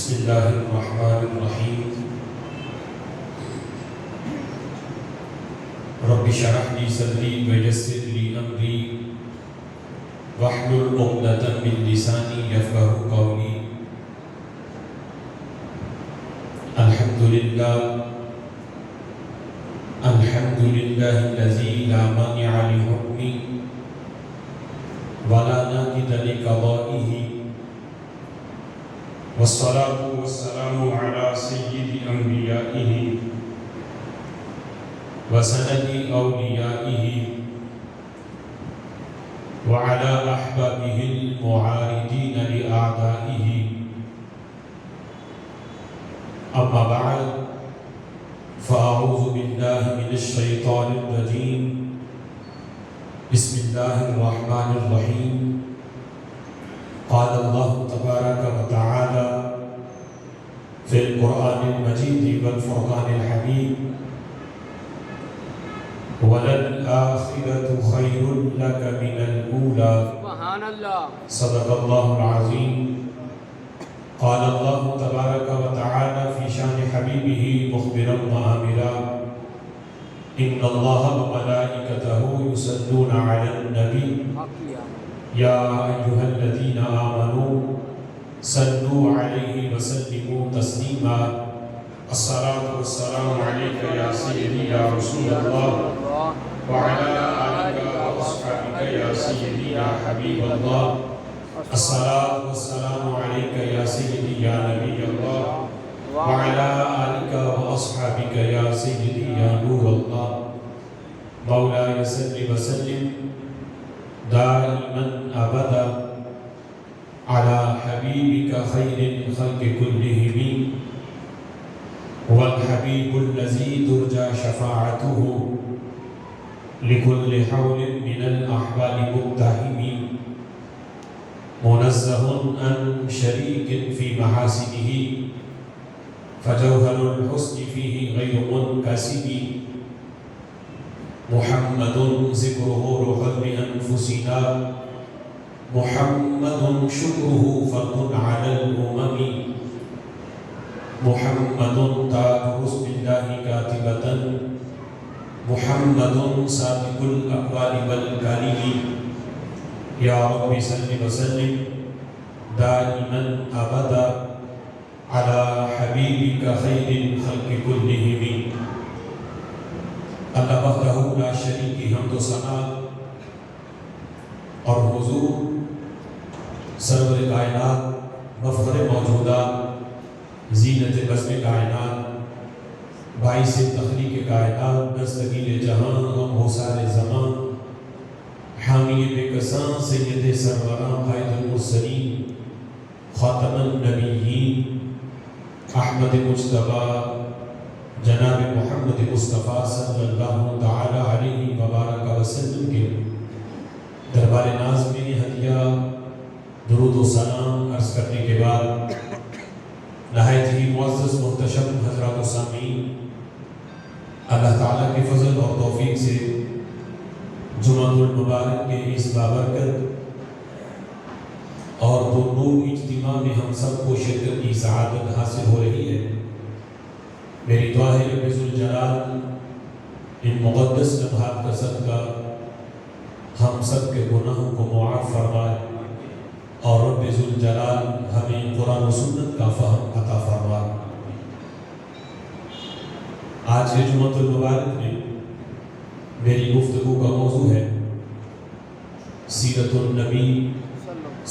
بسم اللہ الرحمن الرحیم رب اشرح لي صدری ویسر لي امری واحلل عقدۃ من لسانی یفقہوا قولی الحمد للہ الذی لا مانع لحکمہ ولا ناقض لقضائہ والصلاة والسلام على سید انبیائہ وسند اولیائہ وعلى احبابہ المعارضین لأعدائہ اما بعد فاعوذ باللہ من الشیطان الرجیم بسم اللہ الرحمن الرحیم قال اللہ تبارک و تعالی فی القرآن المجید والفرقان الحمید وَلَلْآخِرَةُ خَيْرٌ لَكَ مِنَ الْأُولَى سبحان اللہ صدق اللہ العظیم قال اللہ تبارک و تعالی فی شان حبیبہ مخبرا وآمرا ان اللہ وملائکتہ یصلون علی النبی یا ایہا الذین آمنوا صلوا علیہ وسلموا تسلیما الصلاة والسلام علیک یا سیدی یا رسول اللہ وعلى آلك وأصحابك يا سيدي يا حبيب الله الصلاة والسلام عليك يا سيدي يا نبي الله وعلى آلك وأصحابك يا سيدي يا نور الله مولاي صل وسلم دائما أبدا على حبيبك خير الخلق كلهم والحبيب الذي ترجى شفاعته لكل حول من الأحوال مقتحم منزه عن شريك في محاسنه فجوهر الحسن فيه غير منكسب محمد ذكره روح لأنفسنا محمد شكره فرض على الأمم محمد تاج حسن الله كاتبة محمد صادق الاقوال والکلم یا رب صل وسلم دائما ابدا على حبیبک خیر الخلق كلهم اللہ وحدہ لا شریک حمد و ثنا اور حضور سرور کائنات مفخر موجودات زینت بزم کائنات باعث تخلیق کائنات دستگیر جہاں غم ہو سارے زمان حامی بے کساں سید سروران قائد المرسلین خاتم النبیین احمد مجتبی جناب محمد مصطفیٰ صلی اللہ تعالی علیہ وبارک وسلم کے دربار ناز میں ہدیہ درود و سلام عرض کرنے کے بعد نہایت ہی معزز محتشم حضرات و سامعین، اللہ تعالیٰ کے فضل اور توفیق سے جمعہ المبارک کے اس بابرکت اور پرنور اجتماع میں ہم سب کو شرکت کی سعادت حاصل ہو رہی ہے۔ میری دعا ہے رب ذوالجلال ان مقدس لمحات کا صدقہ ہم سب کے گناہوں کو معاف فرمائے اور رب ذوالجلال ہمیں قرآن و سنت کا فہم عطا فرمائے۔ آج کے جمعہ المبارک میں میری گفتگو کا موضوع ہے سیرت النبی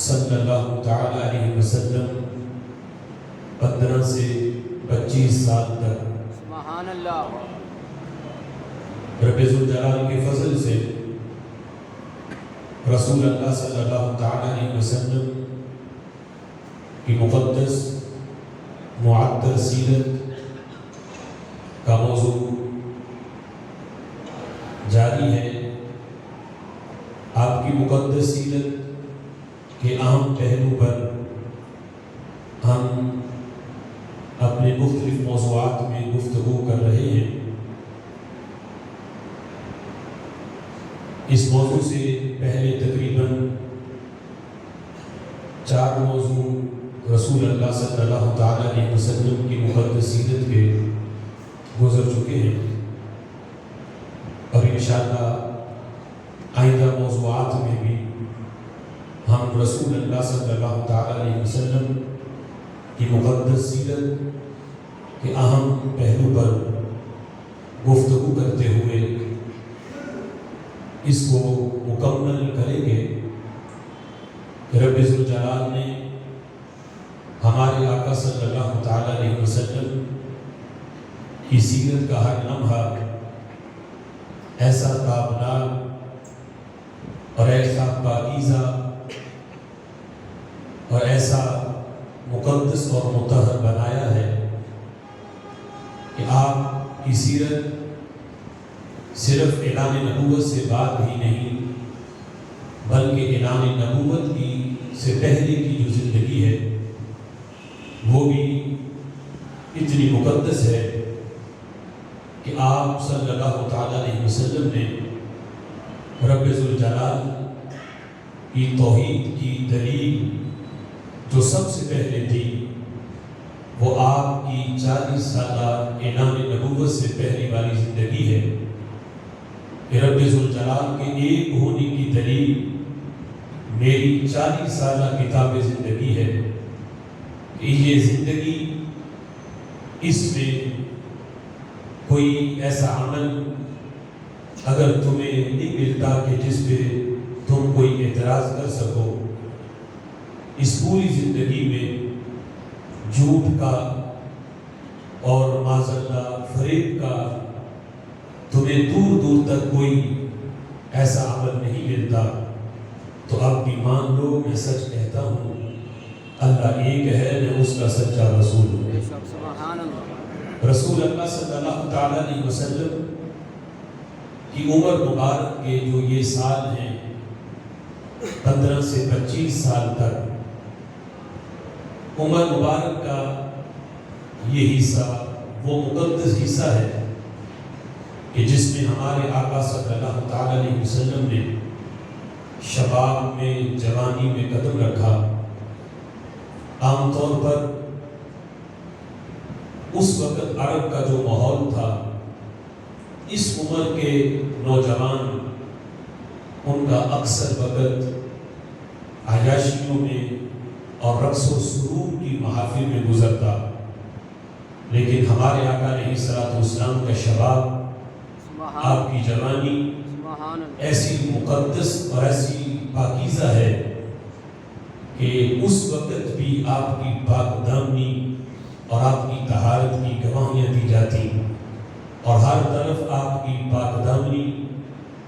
صلی اللہ تعالی علیہ وسلم 15 سے 25 سال تک۔ سبحان اللہ۔ رب ذوالجلال کے فضل سے رسول اللہ صلی اللہ تعالی علیہ وسلم کی مقدس معطر سیرت کا موضوع جاری ہے۔ آپ کی مقدس سیرت کے اہم پہلو پر ہم اپنے مختلف موضوعات میں گفتگو کر رہے ہیں۔ اس موضوع سے پہلے تقریباً 4 موضوع رسول اللہ صلی اللہ تعالیٰ علیہ وسلم کی مقدس سیرت کے گزر چکے ہیں، اور انشاءاللہ آئندہ موضوعات میں بھی ہم رسول اللہ صلی اللہ تعالیٰ علیہ وسلم کی مقدس سیرت کے اہم پہلو پر گفتگو کرتے ہوئے اس کو مکمل کریں گے کہ رب ذوالجلال نے ہمارے آقا صلی اللہ تعالیٰ علیہ وسلم کی سیرت کا ہر لمحہ ایسا تابناک اور ایسا پاکیزہ اور ایسا مقدس اور مطہر بنایا ہے کہ آپ کی سیرت صرف اعلان نبوت سے بعد ہی نہیں، بلکہ اعلان نبوت کی سے پہلے کی جو زندگی ہے وہ بھی اتنی مقدس ہے کہ آپ صلی اللہ تعالیٰ علیہ وسلم نے رب ذوالجلال کی توحید کی دلیل جو سب سے پہلے تھی وہ آپ کی 40 سالہ اعلان نبوت سے پہلی والی زندگی ہے کہ رب ذوالجلال کے ایک ہونے کی دلیل میری 40 سالہ کتاب زندگی ہے کہ یہ زندگی، اس میں کوئی ایسا عمل اگر تمہیں نہیں ملتا کہ جس پہ تم کوئی اعتراض کر سکو، اس پوری زندگی میں جھوٹ کا اور معذاللہ فریب کا تمہیں دور دور تک کوئی ایسا عمل نہیں ملتا، تو اب بھی مان لو میں سچ کہتا ہوں اللہ ایک ہے، میں اس کا سچا رسول ہوں۔ سبحان اللہ۔ رسول اللہ صلی اللہ تعالیٰ علیہ وسلم کی عمر مبارک کے جو یہ سال ہیں 15 سے 25 سال تک، عمر مبارک کا یہ حصہ وہ مقدس حصہ ہے کہ جس میں ہمارے آقا صلی اللہ تعالیٰ علیہ وسلم نے شباب میں، جوانی میں قدم رکھا۔ عام طور پر اس وقت عرب کا جو ماحول تھا، اس عمر کے نوجوان ان کا اکثر وقت عیاشیوں میں اور رقص و سرور کی محافل میں گزرتا، لیکن ہمارے آقا علیہ الصلوۃ والسلام کا شباب، آپ کی جوانی ایسی مقدس اور ایسی پاکیزہ ہے کہ اس وقت بھی آپ کی پاک دامنی اور آپ کی طہارت کی گواہیاں دی جاتی، اور ہر طرف آپ کی پاک دامنی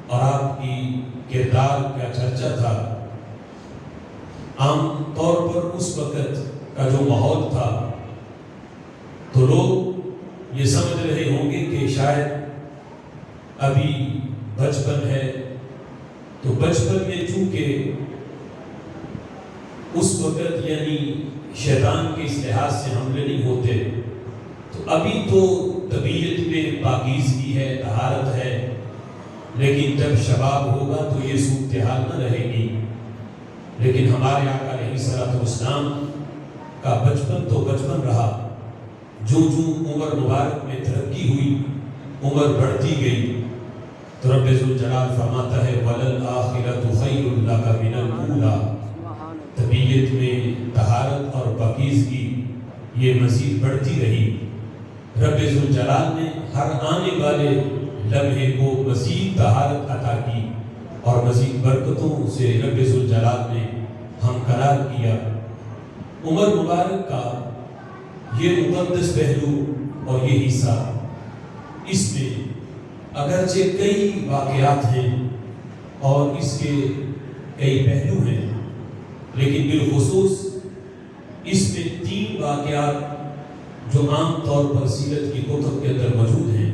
اور آپ کی کردار کا چرچا تھا۔ عام طور پر اس وقت کا جو ماحول تھا تو لوگ یہ سمجھ رہے ہوں گے کہ شاید ابھی بچپن ہے، تو بچپن میں چونکہ اس وقت یعنی شیطان کے اس لحاظ سے حملے نہیں ہوتے، تو ابھی تو طبیعت میں پاکیزگی ہے، طہارت ہے، لیکن جب شباب ہوگا تو یہ صورتحال نہ رہے گی۔ لیکن ہمارے آقا علیہ الصلوۃ والسلام کا بچپن تو بچپن رہا، جو عمر مبارک میں ترقی ہوئی، عمر بڑھتی گئی، تو رب ذوالجلال فرماتا ہے وَلَلْآخِرَةُ خَيْرٌ لَكَ مِنَ الْأُولَىٰ۔ طبیعت میں طہارت اور پاکیزگی یہ مزید بڑھتی رہی۔ رب ذوالجلال نے ہر آنے والے لمحے کو مزید طہارت عطا کی اور مزید برکتوں سے رب ذوالجلال نے ہمکنار کیا۔ عمر مبارک کا یہ مقدس پہلو اور یہ حصہ، اس میں اگرچہ کئی واقعات ہیں اور اس کے کئی پہلو ہیں، لیکن بالخصوص اس میں 3 واقعات جو عام طور پر سیرت کی کتب کے اندر موجود ہیں،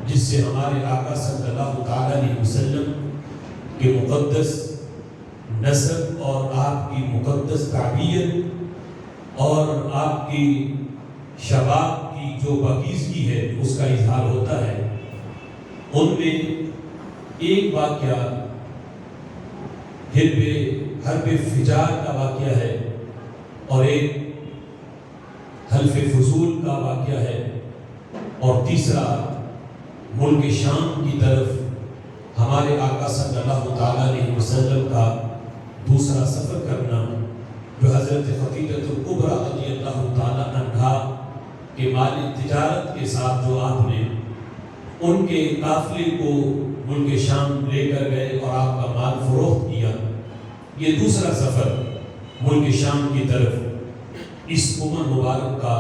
جس سے ہمارے آقا صلی اللہ تعالیٰ علیہ وسلم کے مقدس نسب اور آپ کی مقدس تعبیر اور آپ کی شباب کی جو پاکیزگی ہے اس کا اظہار ہوتا ہے۔ ان میں ایک واقعہ حرب فجار کا واقعہ ہے اور ایک حلف فضول کا واقعہ ہے، اور تیسرا ملک شام کی طرف ہمارے آقا صلی اللہ تعالیٰ علیہ وسلم کا دوسرا سفر کرنا، جو حضرت خدیجہ الکبریٰ رضی اللہ تعالیٰ عنہا کے مال تجارت کے ساتھ جو آپ نے ان کے قافلے کو ملک شام لے کر گئے اور آپ کا مال فروخت کیا، یہ دوسرا سفر ملک شام کی طرف اس عمر مبارک کا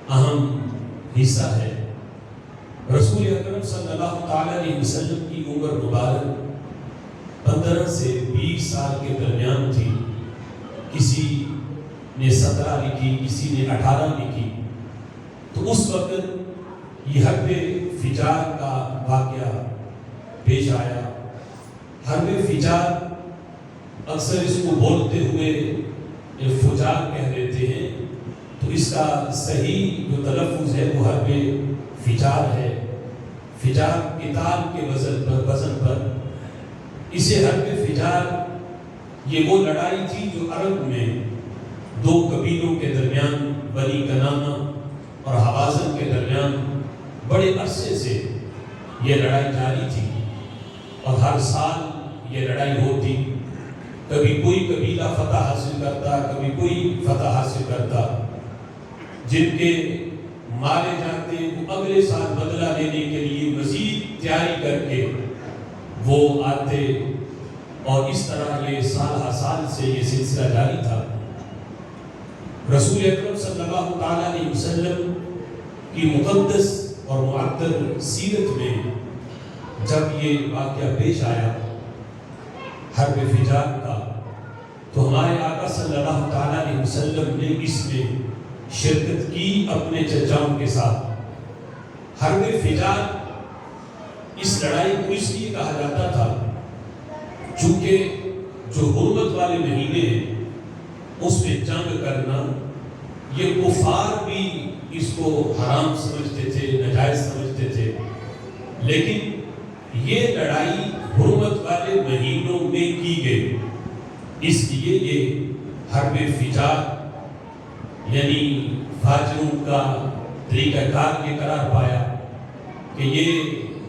اہم حصہ ہے۔ رسول اکرم صلی اللہ تعالیٰ علیہ وسلم کی عمر مبارک 15 سے 20 سال کے درمیان تھی۔ کسی نے 17 لکھی، کسی نے 18 لکھی۔ تو اس وقت یہ حرب فجار کا واقعہ پیش آیا۔ حرب فجار اکثر اس کو بولتے ہوئے فجار کہہ دیتے ہیں، تو اس کا صحیح جو تلفظ ہے وہ حرب فجار ہے۔ فجار قتال کے وزن پر اسے حرب فجار، یہ وہ لڑائی تھی جو عرب میں دو قبیلوں کے درمیان، بنی کنانہ اور حوازن کے درمیان بڑے عرصے سے یہ لڑائی جاری تھی، اور ہر سال یہ لڑائی ہوتی۔ کبھی کوئی قبیلہ فتح حاصل کرتا، کبھی کوئی فتح حاصل کرتا۔ جن کے مارے جاتے وہ اگلے سال بدلہ لینے کے لیے مزید تیاری کر کے وہ آتے، اور اس طرح یہ سال ہر سال سے یہ سلسلہ جاری تھا۔ رسول اکرم صلی اللہ تعالیٰ علیہ وسلم کی مقدس اور معطر سیرت میں جب یہ واقعہ پیش آیا حرب فجار کا، تو ہمارے آقا صلی اللہ تعالیٰ علیہ وسلم نے اس میں شرکت کی اپنے چچاؤں کے ساتھ۔ حرب فجار اس لڑائی کو اس لیے کہا جاتا تھا چونکہ جو حرمت والے مہینے ہیں اس میں جنگ کرنا، یہ کفار بھی اس کو حرام سمجھتے تھے، ناجائز سمجھتے تھے، لیکن یہ لڑائی حرمت والے مہینوں میں کی گئی، اس لیے یہ حرب فجار یعنی فاجروں کا طریقہ کار یہ قرار پایا کہ یہ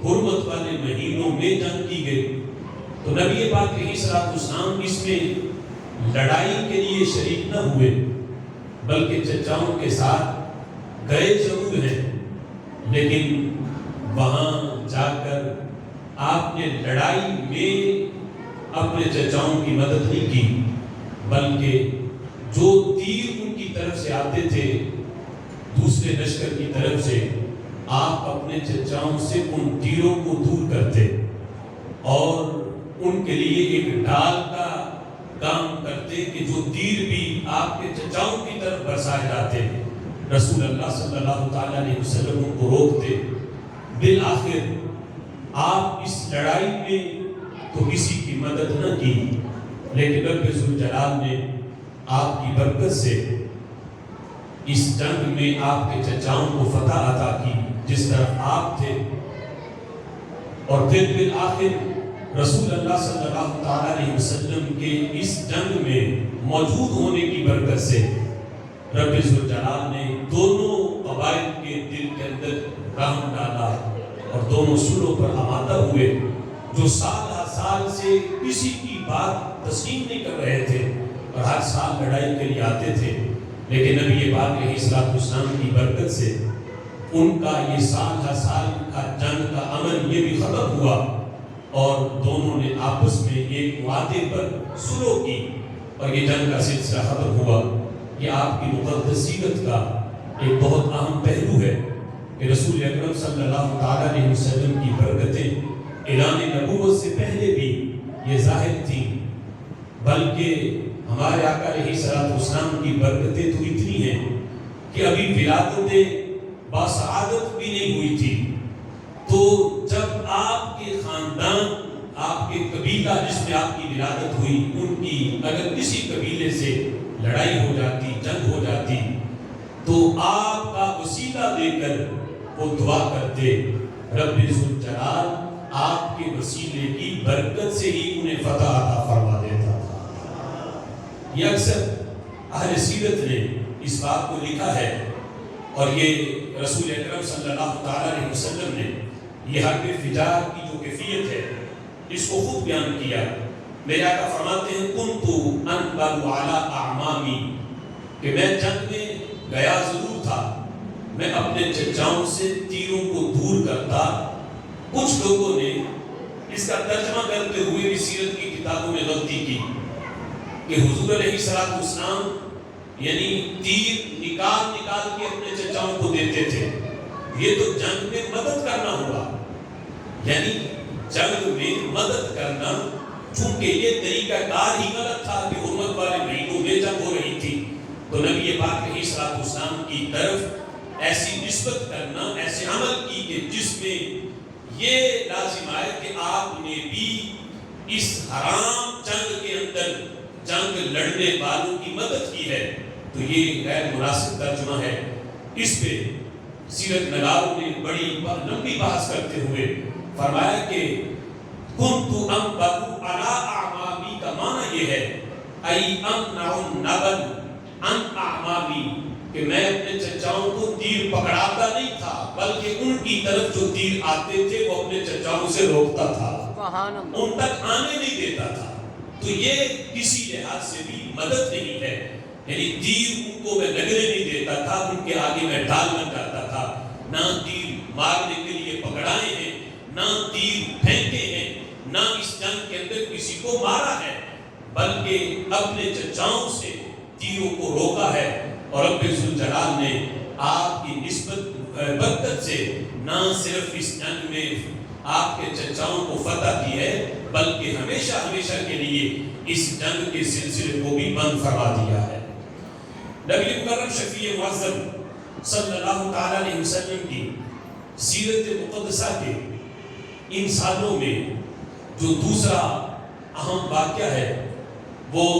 حرمت والے مہینوں میں جنگ کی گئی۔ تو نبی پاک علیہ الصلوۃ والسلام اس میں لڑائی کے لیے شریک نہ ہوئے، بلکہ چچاؤں کے ساتھ گئے ضرور ہیں، لیکن وہاں جا کر آپ نے لڑائی میں اپنے چچاؤں کی مدد نہیں کی، بلکہ جو تیر ان کی طرف سے آتے تھے دوسرے لشکر کی طرف سے، آپ اپنے چچاؤں سے ان تیروں کو دور کرتے اور ان کے لیے ایک ڈال کا کام کرتے کہ جو تیر بھی آپ کے چچاؤں کی طرف برسائے جاتے، رسول اللہ صلی اللہ تعالیٰ علیہ وسلم کو روکتے۔ بالآخر آپ اس لڑائی میں تو کسی کی مدد نہ کی، لیکن رب ذوالجلال نے آپ کی برکت سے اس جنگ میں آپ کے چچاؤں کو فتح عطا کی جس طرف آپ تھے، اور پھر بالآخر رسول اللہ صلی اللہ تعالیٰ علیہ وسلم کے اس جنگ میں موجود ہونے کی برکت سے رب ذوالجلال نے دونوں قبائل کے دل کے اندر رحم ڈالا، اور دونوں صلح پر آمادہ ہوئے، جو سال ہر سال سے کسی کی بات تسلیم نہیں کر رہے تھے اور ہر سال لڑائی کے لیے آتے تھے، لیکن نبی پاک علیہ الصلوۃ والسلام کی برکت سے ان کا یہ سال ہر سال کا جنگ کا عمل یہ بھی ختم ہوا، اور دونوں نے آپس میں ایک وعدے پر صلح کی اور یہ جنگ کا سلسلہ ختم ہوا۔ یہ آپ کی مقدس سیرت کا ایک بہت اہم پہلو ہے کہ رسول اکرم صلی اللہ تعالیٰ علیہ وسلم کی برکتیں اعلان نبوت سے پہلے بھی یہ ظاہر تھیں، بلکہ ہمارے آقا علیہ الصلوۃ والسلام کی برکتیں تو اتنی ہیں کہ ابھی ولادت باسعادت بھی نہیں ہوئی تھی، تو جب آپ کے خاندان، آپ کے قبیلہ جس میں آپ کی ولادت ہوئی، ان کی اگر کسی قبیلے سے لڑائی ہو جاتی، جنگ ہو جاتی، تو آپ کا وسیلہ دے کر وہ دعا کرتے، رب ذوالجلال آپ کے وسیلے کی برکت سے ہی انہیں فتح عطا فرما دیتا تھا۔ یہ اکثر اہل سیرت نے اس بات کو لکھا ہے، اور یہ رسول اکرم صلی اللہ تعالیٰ علیہ وسلم نے یہ حرب فجار کی جو کیفیت ہے اس کو خود بیان کیا۔ میرے آقا فرماتے ہیں کنتو انبل علی اعمامی، کہ میں جنگ میں گیا ضرور تھا، میں اپنے چچاؤں سے تیروں کو دور کرتا۔ کچھ لوگوں نے اس کا ترجمہ کرتے ہوئے بھی سیرت کی کتابوں میں غلطی کی کہ حضور علیہ السلام یعنی تیر نکال کے اپنے چچاؤں کو دیتے تھے، یہ تو جنگ میں مدد کرنا ہوا، یعنی جنگ میں مدد کرنا، چونکہ یہ طریقہ کار ہی غلط تھا کہ حرمت والے مہینوں میں جنگ ہو رہی تھی، تو نبی پاک علیہ السلام کی طرف ایسی نسبت کرنا، ایسے عمل کی کہ جس میں یہ لازم آئے کہ آپ نے بھی اس حرام جنگ کے اندر جنگ لڑنے والوں کی مدد کی ہے، تو یہ غیر مناسب ترجمہ ہے۔ اس پہ سیرت نگاروں نے بڑی لمبی بحث کرتے ہوئے فرمایا کہ کنتو انبل علی اعمامی کا معنی یہ ہے ای امنع النبل عن اعمامی، کہ میں اپنے چچاؤں کو تیر پکڑاتا نہیں تھا بلکہ ان کی طرف جو تیر آتے تھے وہ اپنے چچاؤں سے روکتا تھا، ان تک آنے نہیں دیتا تھا۔ تو یہ کسی لحاظ سے بھی مدد نہیں ہے، یعنی تیر ان کو میں لگنے نہیں دیتا تھا، ان کے آگے میں ڈال نہ جاتا تھا، نہ تیر مارنے کے لیے پکڑائے ہیں، نہ تیر پھینکے ہیں، نہ اس جنگ کے اندر کسی کو مارا ہے، بلکہ اپنے چچاؤں سے تیروں کو روکا ہے۔ اور رب ذوالجلال نے آپ کی نسبت برکت سے نہ صرف اس جنگ میں آپ کے چچاؤں کو فتح کی ہے بلکہ ہمیشہ ہمیشہ کے لیے اس جنگ کے سلسلے کو بھی بند فرما دیا ہے۔ نبی مکرم شفیع معظم صلی اللہ تعالیٰ علیہ وسلم کی سیرت مقدسہ کے ان سالوں میں جو دوسرا اہم واقعہ ہے وہ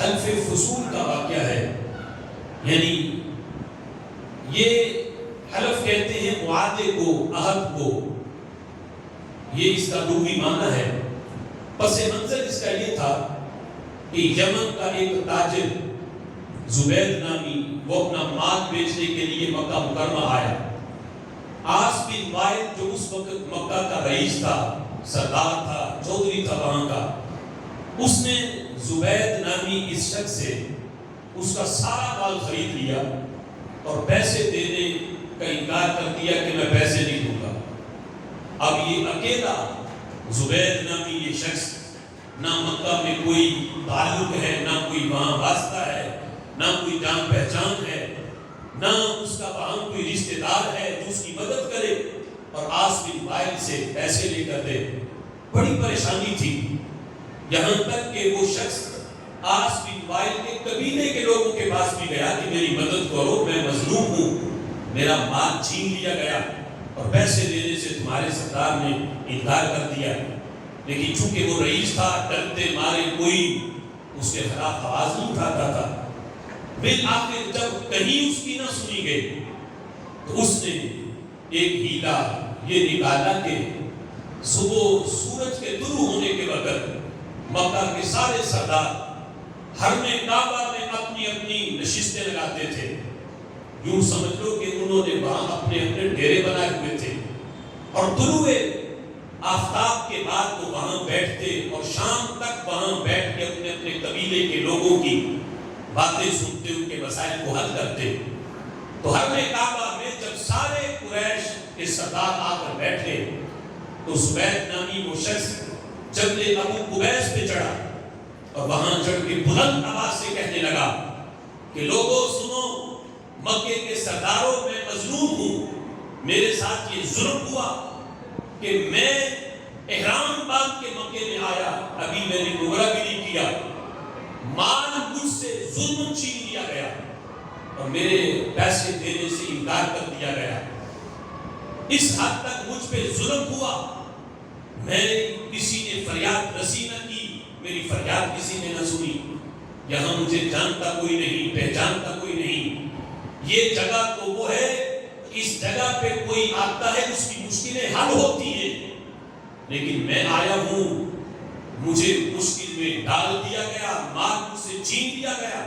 حلف فصول کا واقعہ ہے، یعنی یہ حلف کہتے ہیں معاہدے کو، عہد کو، یہ اس کا لغوی معنی ہے۔ پس منظر اس کا یہ تھا کہ یمن کا ایک تاجر زبید نامی وہ اپنا مال بیچنے کے لیے مکہ مکرمہ آیا۔ عاص بن وائل جو اس وقت مکہ کا رئیس تھا، سردار تھا، چودھری تھا وہاں کا، اس نے زبید نامی اس شخص سے اس کا سارا مال خرید لیا اور پیسے دینے کا انکار کر دیا کہ میں پیسے نہیں دوں گا۔ اب یہ اکیلا زبید نامی یہ شخص، نہ مکہ میں کوئی تعلق ہے، نہ کوئی وہاں واسطہ ہے، نہ کوئی جان پہچان ہے، نہ اس کا وہاں کوئی رشتہ دار ہے جو اس کی مدد کرے اور عاص بن وائل سے پیسے لے کر دے۔ بڑی پریشانی تھی، یہاں تک کہ وہ شخص عاص بن وائل کے قبیلے کے لوگوں کے پاس بھی گیا کہ میری مدد کرو، میں مظلوم ہوں، میرا مال چھین لیا گیا اور پیسے دینے سے تمہارے سردار نے انکار کر دیا۔ لیکن چونکہ وہ رئیس تھا، ڈرتے مارے کوئی اس کے خلاف آواز نہیں اٹھاتا تھا۔ بالآخر جب کہیں اس کی نہ سنی گئی تو اس نے ایک ہیلا یہ نکالا کہ صبح سورج کے طلوع ہونے کے وقت مکہ کے سارے سردار حرم کعبہ میں اپنی اپنی نشستیں لگاتے تھے، یوں سمجھ لو کہ انہوں نے وہاں اپنے اپنے ڈیرے بنائے ہوئے تھے، اور طلوع آفتاب کے بعد وہ وہاں بیٹھتے اور شام تک وہاں بیٹھ کے اپنے اپنے قبیلے کے لوگوں کی باتیں سنتے، ان کے مسائل کو حل کرتے۔ تو حرم کعبہ میں جب سارے قریش کے سردار آ کر بیٹھے تو زبید نامی وہ شخص جبل ابو قبیس پہ چڑھا اور وہاں چڑھ کے بلند آواز سے کہنے لگا کہ لوگوں سنو، مکے کے سرداروں میں مظلوم ہوں، میرے ساتھ یہ ظلم ہوا کہ میں احرام باندھ کے مکے میں آیا، ابھی میں نے عمرہ بھی نہیں کیا، مال مجھ سے ظلم چھین لیا گیا اور میرے پیسے دینے سے انکار کر دیا گیا، اس حد تک مجھ پہ ظلم ہوا، میں کسی نے فریاد رسی نہ کی، میری فریاد کسی نے نہ سنی، یہاں مجھے جانتا کوئی نہیں، پہچانتا کوئی نہیں، یہ جگہ تو وہ ہے اس جگہ پہ کوئی آتا ہے اس کی مشکلیں حل ہوتی ہیں، لیکن میں آیا ہوں، مجھے مشکل میں ڈال دیا گیا، مال مجھ سے چھین لیا گیا،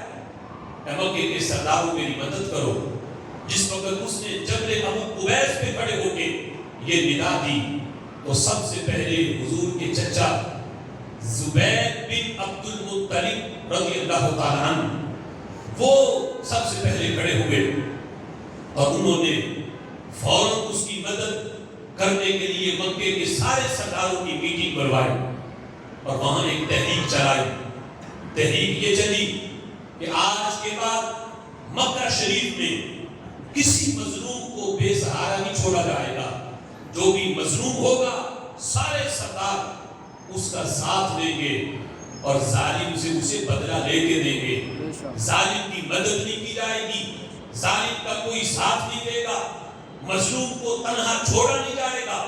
اے مکے کے سرداروں میری مدد کرو. جس وقت اس نے جبل ابو قبیس پہ کھڑے ہو کے یہ ندا دی تو سب سے پہلے حضور کے چچا زبیر بن عبد المطلب رضی اللہ تعالیٰ عنہ وہ سب سے پہلے کھڑے ہوئے اور انہوں نے فوراً اس کی مدد کرنے کے لیے مکے کے سارے سرداروں کی میٹنگ کروائی اور وہاں ایک تحریک چلائی. تحریک یہ چلی کہ آج کے بعد مکہ شریف میں کسی مظلوم کو بے سہارا نہیں چھوڑا جائے گا. جو بھی مظلوم ہوگا سارے سردار اس کا ساتھ دیں گے اور ظالم سے اسے بدلہ لے کے دیں گے. ظالم کی مدد نہیں کی جائے گی, ظالم کا کوئی ساتھ نہیں دے گا, مظلوم کو تنہا چھوڑا نہیں جائے گا.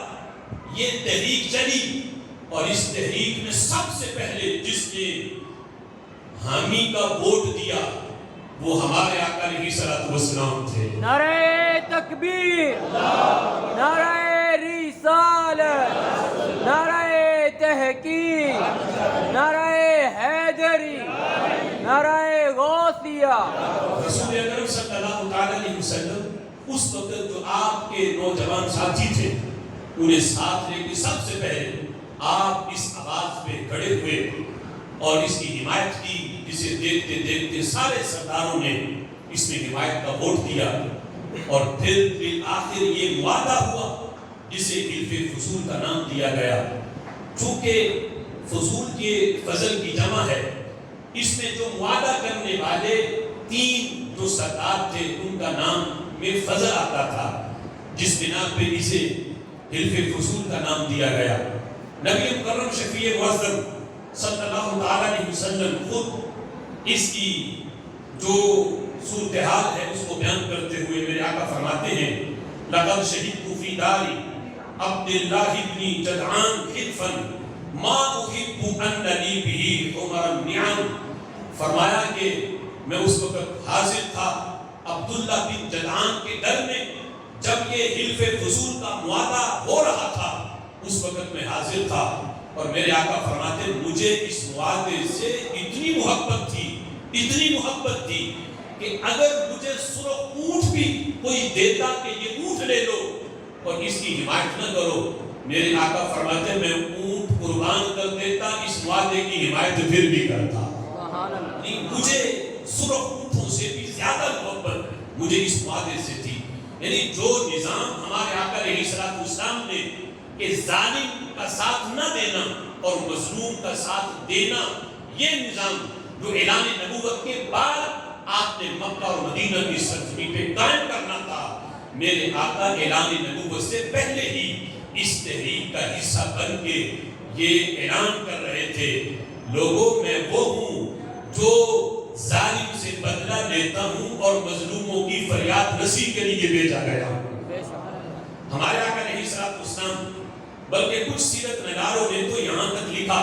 یہ تحریک چلی اور اس تحریک میں سب سے پہلے جس نے حامی کا ووٹ دیا وہ ہمارے آقا علیہ الصلوۃ والسلام تھے. نعرہ تکبیر, نعرہ رسالت, نعرہ تحقیق, نعرہ حیدری, نعرہ غوثیہ. رسول اکرم صلی اللہ تعالی علیہ وسلم اس وقت جو آپ کے نوجوان ساتھی تھے انہیں ساتھ لے کے سب سے پہلے آپ اس آواز پہ کھڑے ہوئے اور اس کی حمایت کی, جسے دیکھتے دیکھتے سارے سرداروں نے اس میں حمایت کا ووٹ دیا اور پھر بالآخر یہ معاہدہ ہوا جسے حلف فضول کا نام دیا گیا. چونکہ فضول کے فضل کی جمع ہے, اس میں جو معاہدہ کرنے والے 3 جو سردار تھے ان کا نام میں فضل آتا تھا, جس بنا پہ اسے حلف فضول کا نام دیا گیا. نبی مکرم شفیع معظم صلی اللہ تعالی علیہ وسلم خود اس کی جو صورتحال ہے اس کو بیان کرتے ہوئے میرے آقا فرماتے ہیں لقد شہدت فی داری عبداللہ ابن جدعان حلفا ما احب ان لی به عمر النعم. فرمایا کہ میں اس وقت حاضر تھا عبداللہ بن جدعان کے گھر میں جب یہ حلف فضول کا معاہدہ ہو رہا تھا, اس وقت میں حاضر تھا اور میرے آقا فرماتے مجھے اس معاہدے سے اتنی محبت تھی کہ اگر مجھے سرخ اونٹ بھی کوئی دیتا کہ یہ اونٹ لے لو اور اس کی حمایت نہ کرو, میرے آقا فرماتے میں اونٹ قربان کر دیتا, اس معاہدے کی حمایت پھر بھی کرتا. مجھے سرخ اونٹوں سے بھی زیادہ محبت مجھے اس معاہدے سے تھی. یعنی جو نظام ہمارے آقا علیہ الصلوۃ والسلام نے کہ ظالم کا ساتھ نہ دینا اور مظلوم کا ساتھ دینا, یہ نظام جو اعلان نبوت کے بعد آپ نے مکہ اور مدینہ کی سرزمین پہ قائم کرنا تھا, میرے آقا اعلان نبوت سے پہلے ہی اس تحریک کا حصہ بن کے یہ اعلان کر رہے تھے لوگوں میں وہ ہوں جو ظالم سے بدلہ لیتا ہوں اور مظلوموں کی فریاد رسی کے لیے بھیجا گیا. ہمارے آقا علیہ الصلوۃ والسلام بلکہ کچھ سیرت نگاروں نے تو یہاں تک لکھا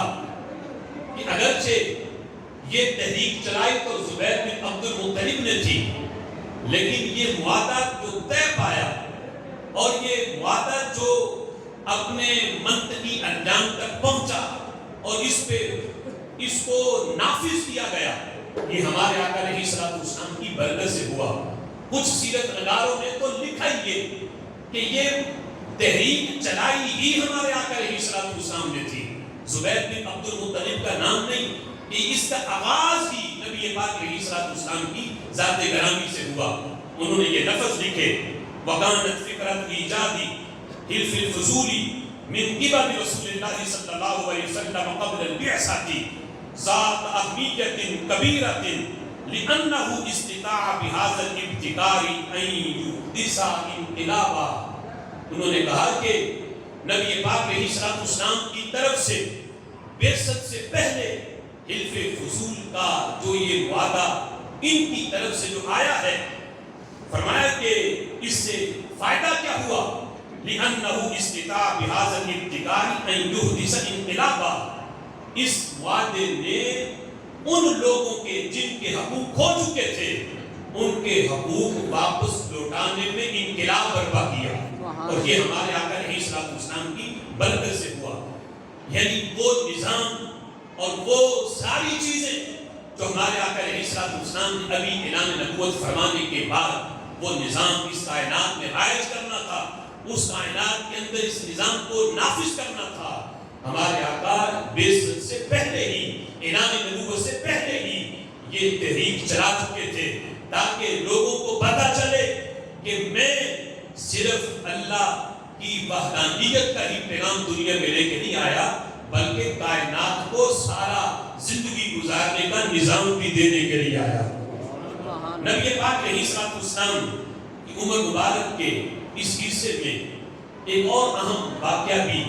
کہ اگرچہ یہ تحریک چلائی تو زبیر بن عبد المطلب نے تھی, لیکن یہ معاہدہ جو طے پایا اور یہ معاہدہ جو اپنے منطقی انجام تک پہنچا اور اس کو نافذ کیا گیا, یہ ہمارے آقا علیہ الصلوۃ والسلام کی برکت سے ہوا. کچھ سیرت نگاروں نے تو لکھا یہ کہ یہ تحریک چلائی ہی ہمارے آقا علیہ الصلوۃ والسلام نے تھی, زبیر بن عبد المطلب کا نام نہیں, کہ اس کا آغاز ہی نبی پاک علیہ الصلوۃ والسلام کی ذات گرامی سے ہوا. انہوں نے یہ لفظ لکھے وَقَانَتْ فِكْرَةُ إِيجَادِ حِلْفِ الْفُضُولِ مِنْ قِبَلِ رسول اللہ صلی اللہ علیہ وسلم قبل البعثة ذات اہمیت کبیرۃ لأنه استطاع بهذا الابتکار ان يحدث انقلابا. انہوں نے کہا کہ نبی پاک علیہ الصلوۃ والسلام کی طرف سے بعثت سے پہلے حلف فضول کا جو یہ وعدہ ان کی طرف سے جو آیا ہے, فرمایا کہ اس سے فائدہ کیا ہوا, لأنه استطاع بهذا الابتکار ان يحدث انقلابا. اس وعدے نے ان لوگوں کے جن کے حقوق کھو چکے تھے ان کے حقوق واپس لوٹانے میں انقلاب برپا کیا, اور یہ ہمارے آقا علیہ الصلوۃ والسلام کی برکت سے ہوا. یعنی وہ نظام اور وہ ساری چیزیں جو ہمارے آقا علیہ السلام نے ابھی اعلان نبوت فرمانے کے بعد وہ نظام اس کائنات میں رائج کرنا تھا، اس کائنات کے اندر اس نظام کو نافذ کرنا تھا، ہمارے آقا بعثت سے پہلے ہی، اعلان نبوت سے پہلے ہی یہ تحریک چلا چکے تھے، تاکہ لوگوں کو پتہ چلے کہ میں صرف اللہ کی وحدانیت کا ہی پیغام دنیا میں لے کے نہیں آیا، بلکہ کائنات کو سارا زندگی گزارنے کا نظام بھی دینے کے لیے آیا۔ نبی پاک علیہ السلام کی عمر مبارک کے اس حصے میں ایک اور اہم واقعہ بھی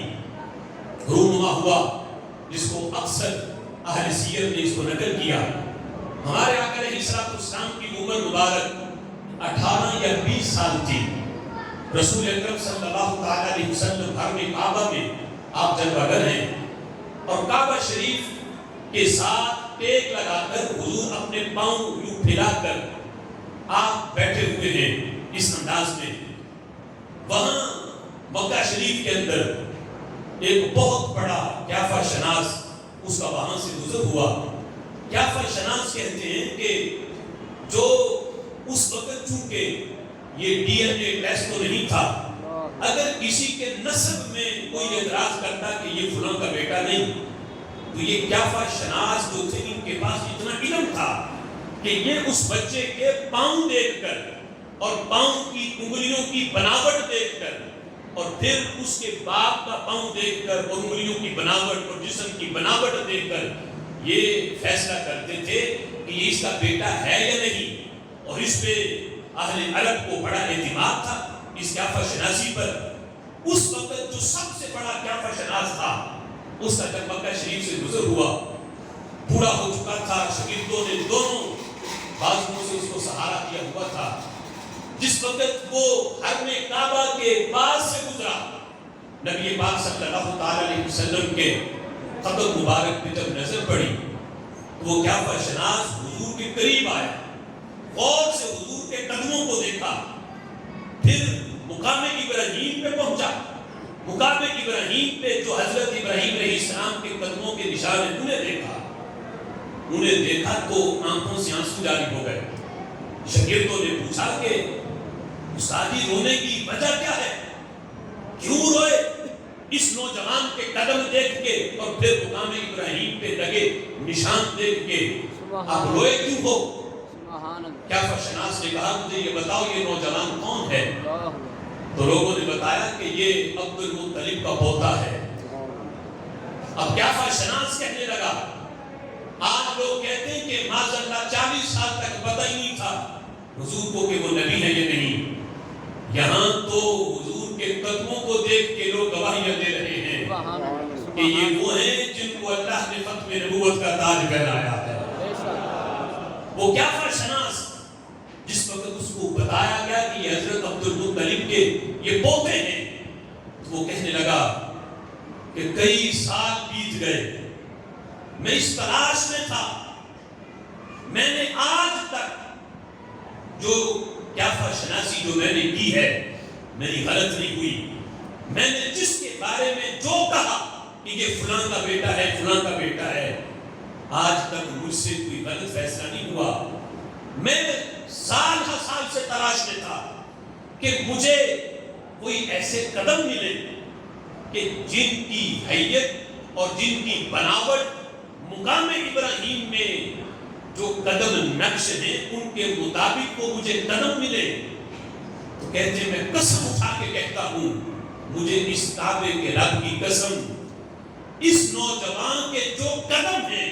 رونما ہوا، جس کو اکثر اہل سیر نے اس کو نقل کیا۔ ہمارے آقا علیہ السلام کی عمر مبارک 18 یا 20 سال تھی۔ رسول اکرم صلی اللہ علیہ وسلم گھر میں کعبہ میں آپ جلوہ گر ہیں، اور کعبہ شریف کے ساتھ ٹیک لگا کر حضور اپنے پاؤں یوں پھیلا کر آپ بیٹھے ہوئے ہیں اس انداز میں۔ وہاں مکہ شریف کے اندر ایک بہت بڑا قیافہ شناس اس کا وہاں سے گزر ہوا۔ قیافہ شناس کہتے ہیں کہ جو اس وقت چونکہ یہ ڈی این اے ٹیسٹ تو نہیں تھا، اگر کسی کے نسب میں کوئی اعتراض کرتا کہ یہ فلاں کا بیٹا نہیں، تو یہ قیافہ شناس جو تھے ان کے پاس اتنا علم تھا کہ یہ اس بچے کے پاؤں دیکھ کر اور پاؤں کی انگلیوں کی بناوٹ دیکھ کر اور پھر اس کے باپ کا پاؤں دیکھ کر اور انگلیوں کی بناوٹ اور جسم کی بناوٹ دیکھ کر یہ فیصلہ کرتے تھے کہ یہ اس کا بیٹا ہے یا نہیں۔ اور اس پہ اہل عرب کو بڑا اعتماد تھا اس قیافہ شناسی پر۔ اس وقت جو سب سے بڑا قیافہ شناس تھا، اس کا جب مکہ شریف سے گزر ہوا، بوڑھا ہو چکا تھا، شاگردوں نے دونوں بازوؤں سے اس کو سہارا کیا ہوا تھا، جس وقت وہ حرم کعبہ کے پاس سے گزرا، نبی پاک صلی اللہ علیہ وسلم کے قدم مبارک پہ جب نظر پڑی تو وہ قیافہ شناس حضور کے قریب آیا، غور سے حضور کے قدموں کو دیکھا، پھر مقام ابراہیم پہ پہنچا۔ مقام ابراہیم پہ جو حضرت ابراہیم علیہ السلام کے قدموں کے نشان انہیں دیکھا تو آنکھوں سے آنسو جاری ہو گئے۔ شاگردوں نے پوچھا کہ استاد جی رونے کی وجہ کیا ہے، کیوں روئے؟ اس نوجوان کے قدم دیکھ کے اور پھر مقام ابراہیم پہ لگے نشان دیکھ کے آپ روئے کیوں ہو؟ قیافہ شناس نے کہا مجھے یہ بتاؤ یہ نوجوان کون ہے؟ تو لوگوں نے بتایا کہ یہ عبد المطلب کا پوتا ہے۔ اب قیافہ شناس کہنے لگا، آج لوگ کہتے ہیں کہ معاذ اللہ 40 سال تک پتہ ہی نہیں تھا حضور کو کہ وہ نبی ہے یا نہیں، یہاں تو حضور کے قدموں کو دیکھ کے لوگ گواہیاں دے رہے ہیں کہ یہ وہ ہیں جن کو اللہ نے ختم نبوت کا تاج پہنایا ہے۔ وہ قیافہ شناس جس وقت اس کو بتایا گیا کہ یہ حضرت عبد المطلب کے یہ پوتے ہیں، تو وہ کہنے لگا کہ کئی سال بیت گئے، میں اس تلاش میں تھا، میں نے آج تک جو قیافہ شناسی جو میں نے کی ہے میری غلط نہیں ہوئی، میں نے جس کے بارے میں جو کہا کہ یہ فلاں کا بیٹا ہے فلاں کا بیٹا ہے، آج تک مجھ سے کوئی غلط فیصلہ نہیں ہوا۔ میں سال ہر سال سے تلاش میں تھا کہ مجھے کوئی ایسے قدم ملے کہ جن کی حیت اور جن کی بناوٹ مقام ابراہیم میں جو قدم نقش ہیں ان کے مطابق کو مجھے قدم ملے۔ تو کہتے میں قسم اٹھا کے کہتا ہوں، مجھے اس کعبے کے رب کی قسم، اس نوجوان کے جو قدم ہیں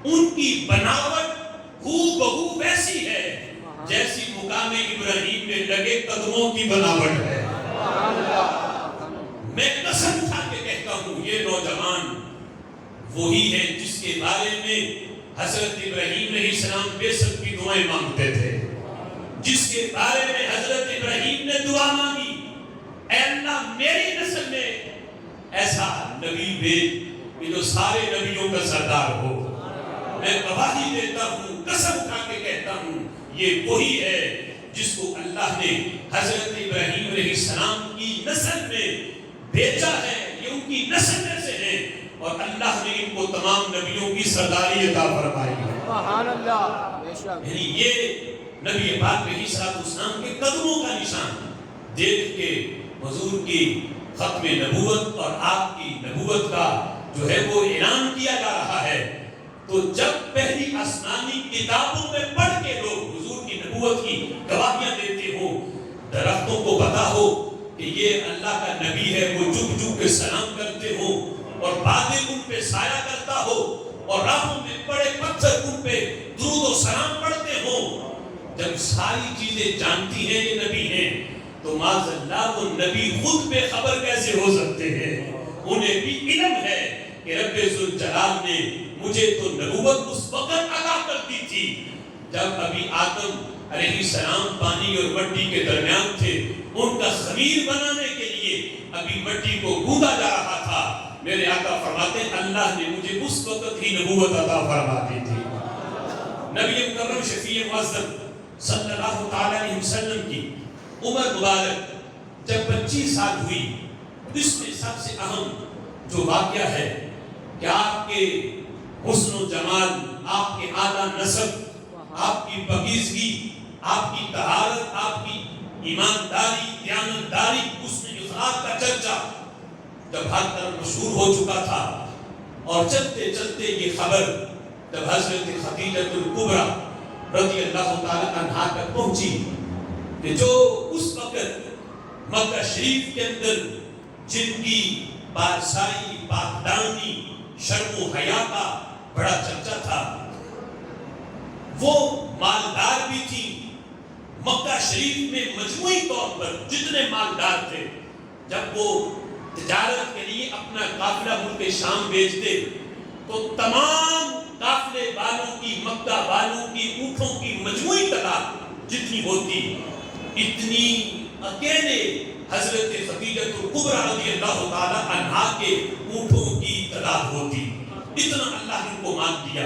ان کی بناوٹ ہو بہو ویسی ہے جیسی مقام ابراہیم میں لگے قدموں کی بناوٹ ہے۔ میں قسم اٹھا کے کہتا ہوں یہ نوجوان وہی ہے جس کے بارے میں حضرت ابراہیم علیہ السلام بعثت کی دعائیں مانگتے تھے، جس کے بارے میں حضرت ابراہیم نے دعا مانگی، اے اللہ میری نسل میں ایسا نبی بھیج کہ جو سارے نبیوں کا سردار ہو۔ میں گواہی دیتا ہوں، قسم اٹھا کے کہتا ہوں یہ وہی ہے جس کو اللہ نے حضرت ابراہیم علیہ السلام کی نسل میں بھیجا ہے، یہ ان کی نسل میں سے ہے اور اللہ نے ان کو تمام نبیوں کی سرداری عطا فرمائی ہے۔ سبحان اللہ، بے شک۔ یعنی یہ نبی پاک علیہ السلام کے قدموں کا نشان دیکھ کے حضور کی ختم نبوت اور آپ کی نبوت کا جو ہے وہ اعلان کیا جا رہا ہے۔ تو جب پہلی آسمانی کتابوں میں پڑھ کے لوگ حضور کی نبوت کی گواہیاں دیتے ہو، درختوں کو پتا ہو کہ یہ اللہ کا نبی ہے، وہ جھک جھک کے سلام کرتے ہو اور بادل ان پہ سایہ کرتا ہو اور راہوں میں بڑے پتھر ان پہ درود و سلام پڑھتے ہو، جب ساری چیزیں جانتی ہیں یہ نبی ہیں، تو معاذ اللہ وہ نبی خود بے خبر کیسے ہو سکتے ہیں؟ انہیں بھی علم ہے کہ رب ذوالجلال نے مجھے تو نبوت اس وقت عطا کر دی تھی جب ابھی آدم علیہ السلام پانی اور مٹی کے درمیان تھے، ان کا خمیر بنانے کے لیے ابھی مٹی کو گوندا جا رہا تھا۔ میرے آقا فرماتے ہیں اللہ نے مجھے اس وقت ہی نبوت عطا فرما دی تھی۔ نبی مکرم شفیع معظم صلی اللہ تعالی علیہ وسلم کی عمر مبارک جب 25 سال ہوئی، اس میں سب سے اہم جو واقعہ ہے کہ آپ کے حسن و جمال، آپ کے اعلیٰ نسب، آپ کی پاکیزگی، آپ کی طہارت، آپ کی ایمانداری، دیانتداری، حسن اخلاق کا چرچا جب ہر طرف مشہور ہو چکا تھا، اور چلتے چلتے یہ خبر جب حضرت خدیجہ الکبریٰ رضی اللہ تعالی عنہا تک پہنچی کہ جو اس وقت مکہ شریف کے اندر جن کی بادشاہی، پاکدامنی، شرم و حیا کا بڑا چرچا تھا، وہ مالدار بھی تھی۔ مکہ شریف میں مجموعی طور پر جتنے مالدار تھے، جب وہ تجارت کے لیے اپنا قافلہ ملک شام بھیجتے تو تمام قافلے والوں کی، مکہ والوں کی اونٹوں کی مجموعی تعداد جتنی ہوتی، اتنی اکیلے حضرت خدیجہ الکبریٰ رضی اللہ تعالی عنہا کے اونٹوں کی تعداد ہوتی۔ اتنا اللہ نے ان کو مان دیا۔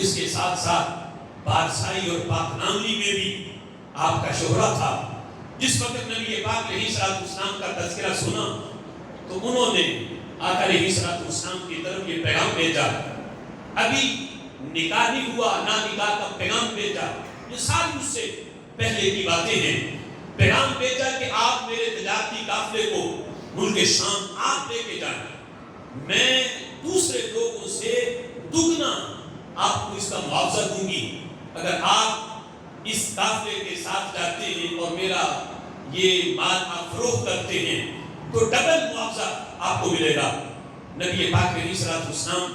اس کے ساتھ ساتھ بادشاہی اور پاکدامنی میں بھی آپ کا شہرہ تھا۔ جس وقت نبی پاک علیہ السلام کا تذکرہ سنا تو انہوں نے آقا علیہ السلام کی طرف یہ پیغام بھیجا، ابھی نکاح نہیں ہوا، نہ نکاح کا پیغام بھیجا، یہ ساری اس سے پہلے کی باتیں ہیں۔ پیغام بھیجا کہ آپ میرے تجارتی قافلے کو ملک شام آپ لے کے جائیں، میں دوسرے لوگوں سے دگنا آپ کو اس کا معاوضہ دوں گی اگر آپ اس قافلے کے ساتھ جاتے ہیں اور میرا یہ مال آپ فروخت کرتے ہیں تو ڈبل معاوضہ آپ کو ملے گا۔ نبی پاک علیہ السلام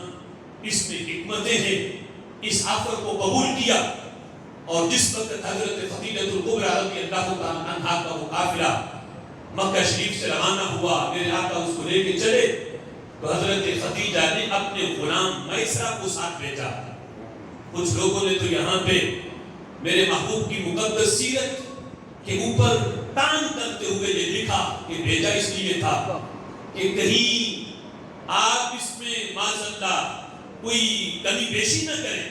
اس میں حکمتیں ہیں، اس آفر کو قبول کیا، اور جس وقت حضرت خدیجہ الکبریٰ رضی اللہ تعالی عنہا کا وہ قافلہ مکہ شریف سے روانہ ہوا، میرے آقا اس کو لے کے چلے، تو حضرت خدیجہ نے اپنے غلام میسرہ کو ساتھ بھیجا۔ کچھ لوگوں نے تو یہاں پہ میرے محبوب کی مقدس سیرت کے اوپر تان کرتے ہوئے یہ لکھا کہ بھیجا اس لیے تھا کہ کہیں آپ اس میں معاذ اللہ کوئی کمی بیشی نہ کریں،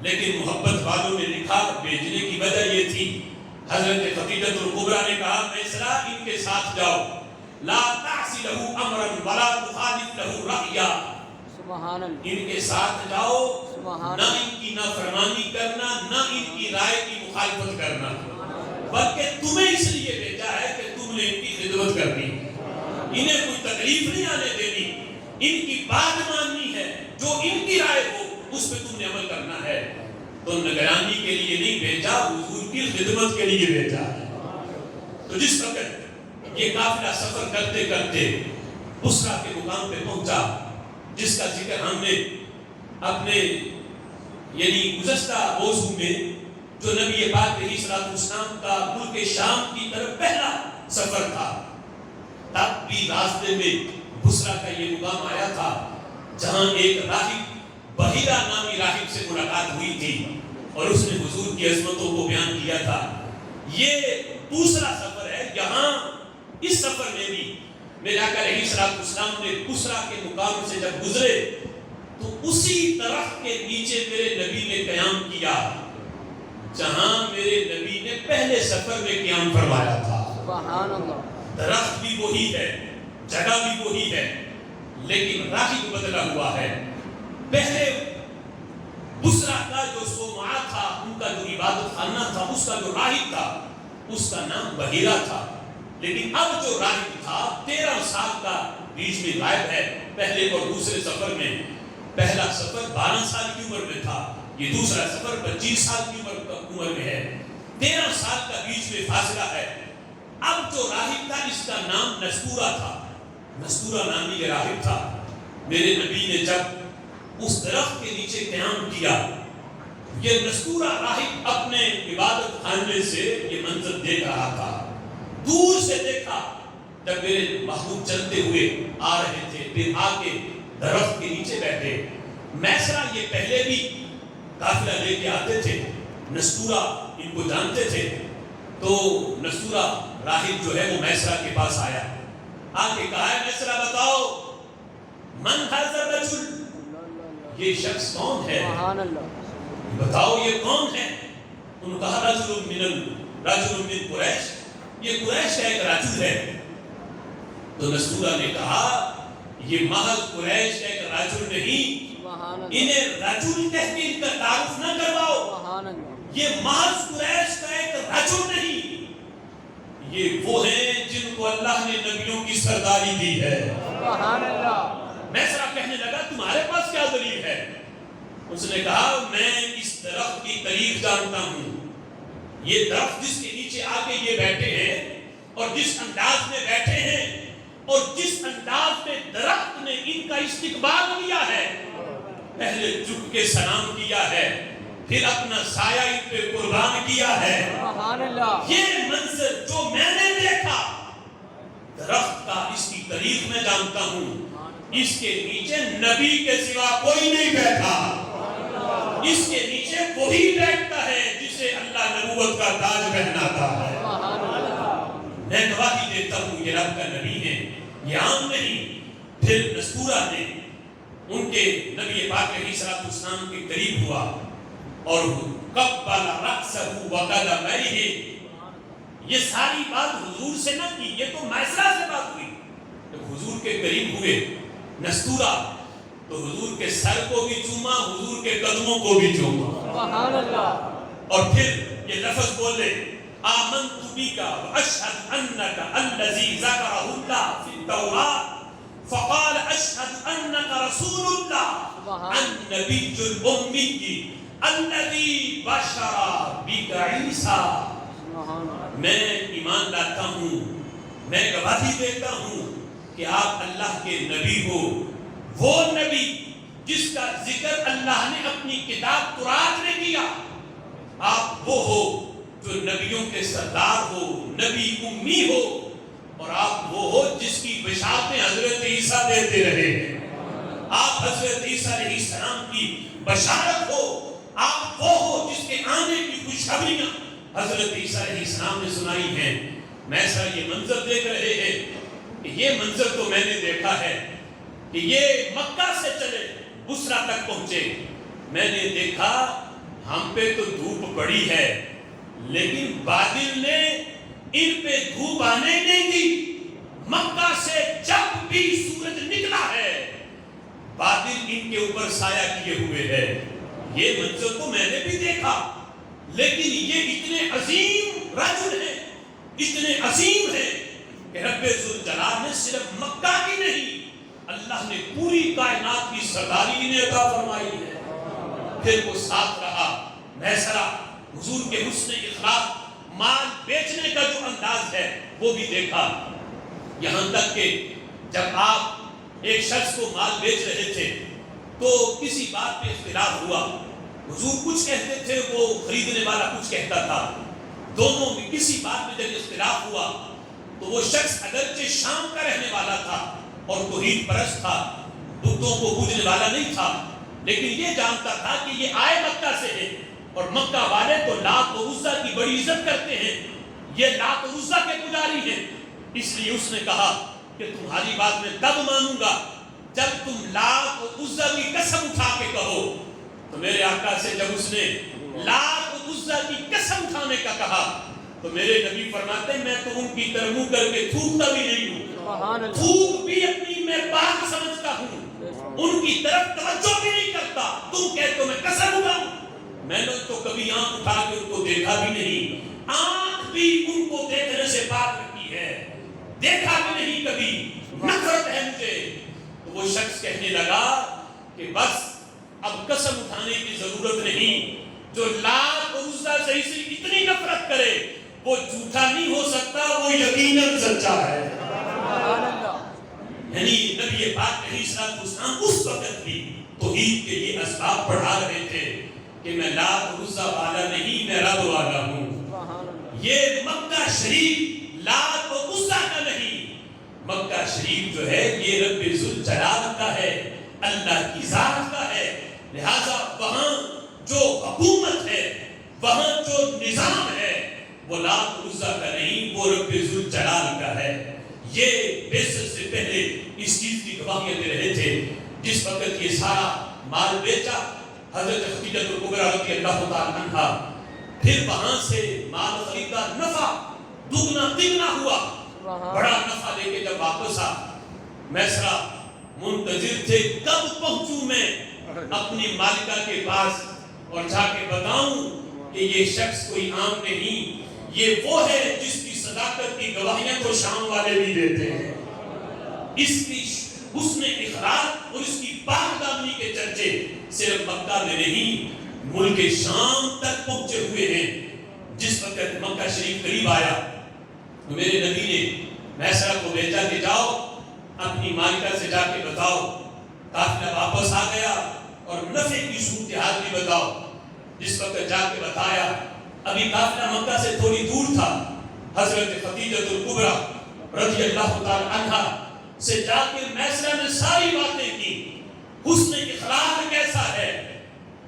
لیکن محبت والوں نے لکھا بھیجنے کی وجہ یہ تھی، حضرت خدیجہ الکبریٰ نے کہا میسرہ ان کے ساتھ جاؤ، لا تعصی لہو امرا ولا تخالف لہو رأیا، سبحان اللہ، ان کے ساتھ جاؤ، سبحان نہ ان کی نافرمانی کرنا، نہ ان کی رائے کی مخالفت کرنا، بلکہ تمہیں اس لیے بھیجا ہے کہ تم نے ان کی خدمت کرنی، انہیں کوئی تکلیف نہیں آنے دینی، ان کی بات ماننی ہے، جو ان کی رائے ہو اس پہ تم نے عمل کرنا ہے۔ تو نگرانی کے لیے نہیں بھیجا، حضور کی خدمت کے لیے بھیجا ہے۔ تو جس وقت یہ قافلہ سفر کرتے کرتے بصرہ کے مقام پہ پہنچا، جس کا ذکر ہم نے اپنے یعنی گزشتہ موضوع میں جو نبی پاک علیہ السلام کا ملک شام کی طرف پہلا سفر تھا، تب بھی راستے میں بصرہ کا یہ مقام آیا تھا جہاں ایک راہب بحیرہ نامی راہب سے ملاقات ہوئی تھی اور اس نے حضور کی عظمتوں کو بیان کیا تھا۔ یہ دوسرا سفر ہے، یہاں اس سفر میں بھی میرے آقا علیہ السلام نے بصرہ کے مقام سے جب گزرے تو اسی درخت کے نیچے میرے نبی نے قیام کیا جہاں میرے نبی نے پہلے سفر میں قیام فرمایا تھا۔ سبحان اللہ، درخت بھی وہی ہے، جگہ بھی وہی ہے، لیکن راہب بدلا ہوا ہے. پہلے بسرا کا جو صومعہ تھا، ان کا جو عبادت خانہ تھا، اس کا جو راہب تھا اس کا نام بحیرہ تھا. لیکن اب جو راہب تھا 13 سال کا بیچ میں غائب ہے. پہلے اور دوسرے سفر میں، پہلا سفر 12 سال کی عمر میں تھا، یہ دوسرا سفر 25 سال کی عمر میں ہے. 13 سال کا بیچ میں فاصلہ ہے. اب جو راہب تھا اس کا نام نستورہ تھا. نستورہ نامی یہ راہب تھا. میرے نبی نے جب اس درخت کے نیچے قیام کیا، یہ نستورہ راہب اپنے عبادت خانے سے یہ منظر دیکھ رہا تھا. دور سے دیکھا جب میرے محبوب چلتے ہوئے آ رہے تھے، پھر آ کے درخت کے نیچے بیٹھے. میسرہ یہ پہلے بھی قافلہ لے کے آتے تھے، نستورہ ان کو جانتے تھے. تو نستورہ راہب جو ہے وہ میسرہ کے پاس آیا، آ کے کہا ہے میسرہ بتاؤ من ھذا الرجل، یہ شخص کون ہے؟ سبحان اللہ. بتاؤ یہ کون ہے؟ انہوں نے کہا رجل من قریش، یہ قریش کا ایک رجل ہے. تو نستورہ نے کہا یہ محض قریش کا ایک رجل نہیں، انہیں رجل کہہ کے ان کا تعارف نہ کرواؤ. یہ محض قریش کا ایک رجل نہیں، یہ وہ ہیں جن کو اللہ نے نبیوں کی سرداری دی ہے. سبحان اللہ. میسرہ کہنے لگا تمہارے پاس کیا دلیل ہے؟ اس نے کہا میں اس درخت کی تاریخ جانتا ہوں. یہ درخت جس کے نیچے آ کے یہ بیٹھے ہیں اور جس انداز میں بیٹھے ہیں اور جس انداز میں درخت نے ان کا استقبال کیا ہے، پہلے جھک کے سلام کیا ہے، پھر اپنا سایہ ان پہ قربان کیا ہے. سبحان اللہ. یہ منظر جو میں نے دیکھا، درخت کا اس کی تاریخ میں جانتا ہوں. اس کے نیچے نبی کے سوا کوئی نہیں بیٹھا، اس کے نیچے وہی بیٹھتا ہے جسے اللہ نبوت کا تاج پہناتا ہے. میں گواہی دیتا ہوں یہ رب کا نبی ہے، یہ عام نہیں. پھر نستورہ نے ان کے نبی پاک علیہ الصلوۃ والسلام کے قریب ہوا اور قبل رأسہ وقدمہ. یہ ساری بات حضور سے نہ کی، یہ تو میسرہ سے بات ہوئی. جب حضور کے قریب ہوئے نستورہ تو حضور کے سر کو بھی چوما، حضور کے قدموں کو بھی چوما. سبحان اللہ. اور پھر یہ لفظ بولے آمنت بک واشهد انک الذی ذکرہ اللہ فی التوراۃ فقال اشهد انک رسول اللہ النبی الامی الذی بشر بک عیسیٰ. میں ایمان لاتا ہوں، میں گواہی دیتا ہوں کہ آپ اللہ کے نبی ہو، وہ نبی جس کا ذکر اللہ نے اپنی کتاب تورات میں کیا. آپ وہ ہو جو نبیوں کے سردار ہو، نبی امی ہو، اور آپ وہ ہو جس کی بشارتیں حضرت عیسیٰ دیتے رہے. آپ حضرت عیسیٰ علیہ السلام کی بشارت ہو، آپ وہ ہو جس کے آنے کی خوشخبریاں حضرت عیسیٰ علیہ السلام نے سنائی ہیں. میسرہ یہ منظر دیکھ رہے ہیں کہ یہ منظر تو میں نے دیکھا ہے کہ یہ مکہ سے چلے بسرا تک پہنچے. میں نے دیکھا ہم پہ تو دھوپ پڑی ہے لیکن بادل نے ان پہ دھوپ آنے نہیں دی. مکہ سے جب بھی سورج نکلا ہے بادل ان کے اوپر سایہ کیے ہوئے ہے. یہ منظر تو میں نے بھی دیکھا، لیکن یہ اتنے عظیم رجل ہیں، اتنے عظیم ہیں کہ رب ذوالجلال نے صرف مکہ کی نہیں، اللہ نے پوری کائنات کی سرداری انہیں عطا فرمائی ہے. پھر وہ ساتھ رہا. میسرہ حضور کے حسن اخلاق، مال بیچنے کا جو انداز ہے وہ بھی دیکھا. یہاں تک کہ جب آپ ایک شخص کو مال بیچ رہے تھے تو کسی بات پہ اختلاف ہوا. حضور کچھ کہتے تھے، وہ خریدنے والا کچھ کہتا تھا. دونوں میں کسی بات میں جب اختلاف ہوا تو وہ شخص اگرچہ شام کا رہنے والا تھا اور توحید پرست تھا، بتوں کو پوجنے والا نہیں تھا، لیکن یہ جانتا تھا کہ یہ آئے مکہ سے ہے اور مکہ والے تو لات و عزیٰ کی بڑی عزت کرتے ہیں، یہ لات و عزیٰ کے پجاری ہیں. اس لیے اس نے کہا کہ تمہاری بات میں تب مانوں گا جب تم لات و عزیٰ کی قسم اٹھا کے کہو. تو میرے آقا سے جب اس نے لات و عزیٰ کی قسم اٹھانے کا کہا تو میرے نبی فرماتے ہیں میں تو ان کی طرح منہ کر کے تھوکتا بھی نہیں ہوں. سبحان اللہ تھوک بھی اپنی میں پاک سمجھتا ہوں، ان کی طرف توجہ بھی نہیں کرتا، تم کہتے ہو میں قسم اٹھاؤں، میں نے تو کبھی آنکھ اٹھا کے ان کو دیکھا بھی نہیں، آنکھ بھی ان کو دیکھنے سے پاک رکھی ہے، دیکھا بھی نہیں کبھی، نفرت ہے مجھے۔ تو وہ شخص کہنے لگا کہ بس اب قسم اٹھانے کی ضرورت نہیں، جو لات اور عزا سے اتنی نفرت کرے وہ جھوٹا نہیں ہو سکتا، وہ یقیناً سچا ہے۔ سبحان اللہ یعنی نبی پاک علیہ السلام اس وقت بھی توحید کے یہ اسباب پڑھا رہے تھے کہ میں لات اور عزا والا نہیں، میں رب والا ہوں۔ سبحان اللہ یہ مکہ شریف لات اور عزا کا نہیں، مکہ شریف جو ہے یہ رب ذوالجلال کا ہے، اللہ کی ذات کا ہے، لہذا وہاں جو حکومت ہے، وہاں جو نظام ہے وہ لات اور عزا کا نہیں، وہ رب ذوالجلال کا ہے۔ یہ بعثت سے پہلے اس چیز کی گواہیاں دے رہے تھے۔ جس وقت یہ سارا مال بیچا حضرت خدیجہ کبریٰ رضی اللہ تعالیٰ عنہا، پھر وہاں سے مال خریدا، نفع دگنا تگنا ہوا، بڑا نفع لے کے جب واپس آ میسرا منتظر تھے کب پہنچوں میں اپنی مالکہ کے پاس اور جا کے بتاؤں کہ یہ شخص کوئی عام نہیں، یہ وہ ہے جس کی صداقت کی گواہیاں تو شام والے بھی دیتے ہیں، اس کی حسن اخلاق اور اس کی پاک دامنی کے چرچے صرف مکہ میں نہیں ملک شام تک پہنچے ہوئے ہیں۔ جس وقت مکہ شریف قریب آیا تو میرے نبی نے میسرہ کو بھیجا کہ جاؤ اپنی مالکہ سے جا کے بتاؤ، قافلہ واپس آ گیا اور نفع کی صورتحال بھی بتاؤ۔ جس وقت جا کے بتایا، ابھی قافلہ مکہ سے تھوڑی دور تھا، حضرت خدیجہ کبریٰ رضی اللہ تعالی عنہا سے جا کے میسرہ نے ساری باتیں کی، حسن اخلاق کیسا ہے،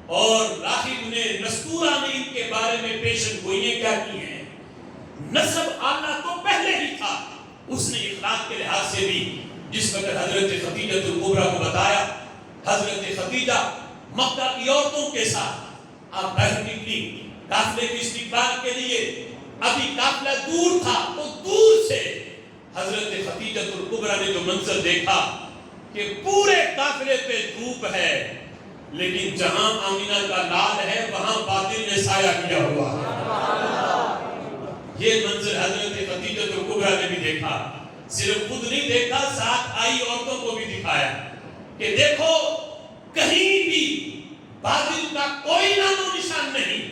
اور راہب نے نستورہ نے ان کے بارے میں پیشن گوئیاں کیا کی ہیں۔ نسب آنا تو پہلے ہی تھا، حسن اخلاق کے لحاظ سے بھی۔ جس وقت حضرت خدیجہ کبریٰ کو بتایا، حضرت خدیجہ مکہ کی عورتوں کے ساتھ آپ باہر نکلی قافلے کی استقبال کے لیے۔ ابھی قافلہ دور تھا تو دور سے حضرت خدیجہ کبریٰ نے جو منظر دیکھا کہ پورے قافلے پہ دھوپ ہے، لیکن جہاں آمینہ کا لال ہے وہاں بادل نے سایہ کیا ہوا ہے۔ یہ منظر حضرت خدیجہ کبریٰ نے بھی دیکھا، صرف خود نہیں دیکھا، ساتھ آئی عورتوں کو بھی دکھایا کہ دیکھو کہیں بھی بادل کا کوئی نام و نشان نہیں،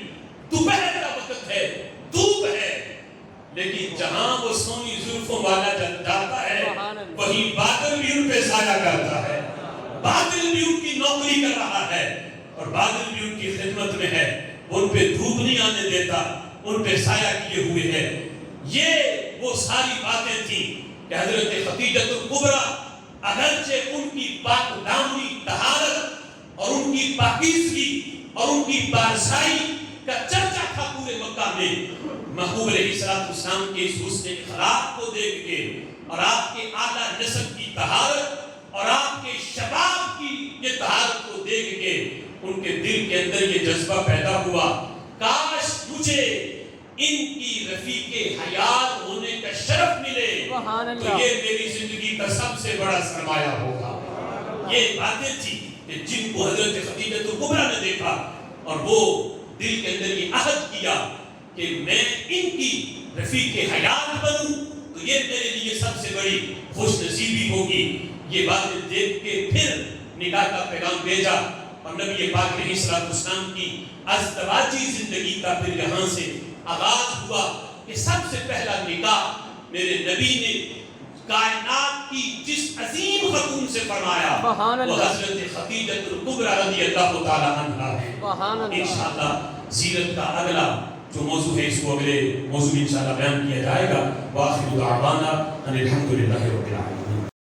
دوپہر کا وقت ہے، دھوپ ہے، لیکن جہاں وہ سونی زلفوں والا جاتا ہے وہیں بادل بھی ان پہ سایہ کرتا ہے، بادل بھی ان کی نوکری کر رہا ہے اور بادل بھی ان کی خدمت میں ہے، ان پہ دھوپ نہیں آنے دیتا، ان پہ سایہ کیے ہوئے ہے۔ یہ وہ ساری باتیں تھیں کہ حضرت خدیجہ کبریٰ اگرچہ ان کی پاک دامنی طہارت اور ان کی پاکیزگی اور ان کی بارسائی کا چرچا تھا پورے مکہ میں، محبوب علیہ السلام کے اس حسن اخلاق کو دیکھ کے اور آپ کے اعلیٰ نسب کی طہارت اور آپ کے شباب کی یہ طہارت کو دیکھ کے ان کے دل کے اندر یہ جذبہ پیدا ہوا، کاش مجھے ان کی رفیق حیات ہونے کا شرف ملے تو یہ میری زندگی کا سب سے بڑا سرمایہ ہوگا۔ یہ باتیں تھی کہ جن کو حضرت خدیجہ کبریٰ نے دیکھا اور وہ دل کے اندر یہ عہد کیا کہ میں ان کی رفیق حیات بنوں تو یہ میرے لیے سب سے بڑی خوش نصیبی ہوگی۔ یہ باتیں دیکھ کے پھر نکاح کا پیغام بھیجا اور نبی پاک علیہ السلام کی ازدواجی زندگی کا پھر یہاں سے آغاز ہوا کہ سب سے پہلا نکاح میرے نبی نے کائنات کی جس عظیم خاتون سے فرمایا وہ حضرت خدیجہ کبریٰ رضی اللہ تعالی عنہا ہے۔ انشاءاللہ سیرت کا اگلا جو موضوع ہے اس کو اگلے موضوع انشاءاللہ بیان کیا جائے گا۔ وآخر دعوانا ان الحمدللہ رب العالمین۔